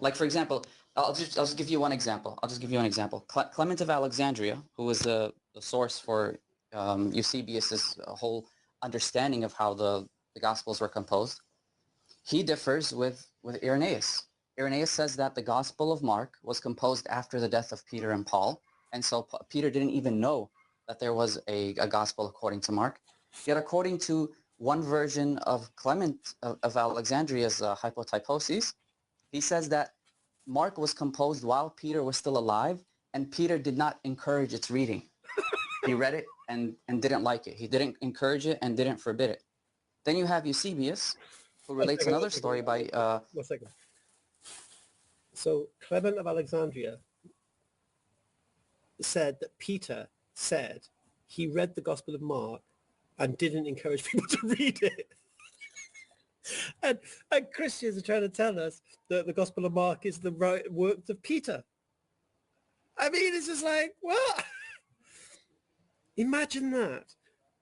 Like, for example, I'll just give you one example. I'll just give you an example. Clement of Alexandria, who was the source for Eusebius's whole understanding of how the Gospels were composed, he differs with Irenaeus. Irenaeus says that the Gospel of Mark was composed after the death of Peter and Paul, and so Peter didn't even know that there was a Gospel according to Mark. Yet according to one version of Clement of Alexandria's hypotyposes, he says that Mark was composed while Peter was still alive, and Peter did not encourage its reading. He read it and didn't like it. He didn't encourage it and didn't forbid it. Then you have Eusebius, who relates another story by... One second. So Clement of Alexandria said that Peter said he read the Gospel of Mark and didn't encourage people to read it. And Christians are trying to tell us that the Gospel of Mark is the right works of Peter. I mean, it's just like, what? Imagine that.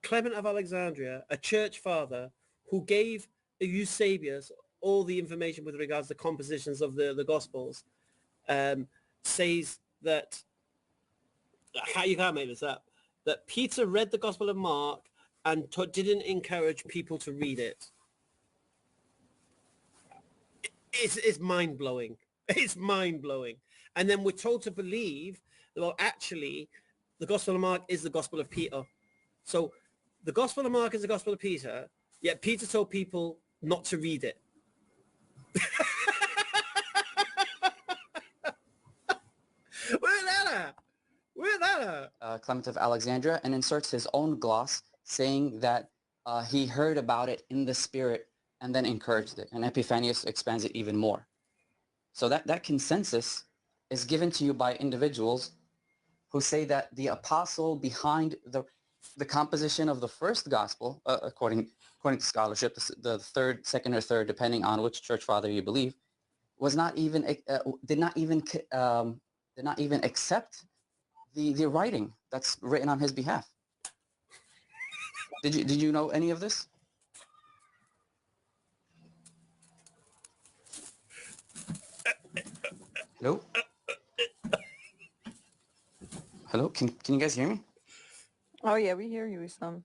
Clement of Alexandria, a church father who gave Eusebius all the information with regards to compositions of the Gospels, says that, how you can't make this up, that Peter read the Gospel of Mark and didn't encourage people to read it. It's mind-blowing. It's mind-blowing. And then we're told to believe, well, actually, the Gospel of Mark is the Gospel of Peter. So the Gospel of Mark is the Gospel of Peter, yet Peter told people not to read it. Where's that at? Where's that at? Clement of Alexandria, and inserts his own gloss saying that he heard about it in the spirit and then encouraged it. And Epiphanius expands it even more. So that consensus is given to you by individuals who say that the apostle behind the composition of the first gospel, according to scholarship, the third, second, or third, depending on which church father you believe, was not even did not even accept the writing that's written on his behalf. Did you know any of this? Hello? Hello? Can you guys hear me? Oh yeah, we hear you, Wesam.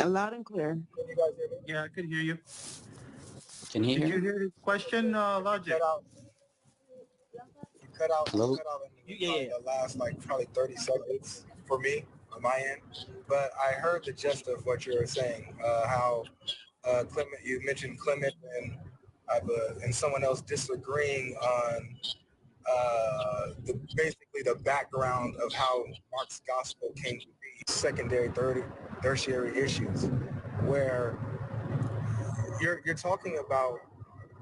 Loud and clear. Can you guys hear me? Yeah, I could hear you. Can you Did hear you me? hear his question, Logic? You cut out Hello? in the last like probably 30 seconds for me on my end. But I heard the gist of what you were saying, how Clement, you mentioned Clement and someone else disagreeing on basically the background of how Mark's gospel came to be, secondary, tertiary issues, where you're talking about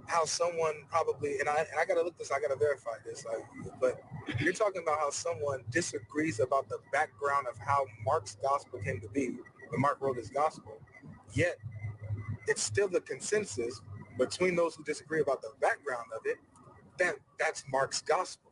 how someone probably, and I gotta look this, I gotta verify this, but you're talking about how someone disagrees about the background of how Mark's gospel came to be when Mark wrote his gospel. Yet it's still the consensus between those who disagree about the background of it that that's Mark's gospel.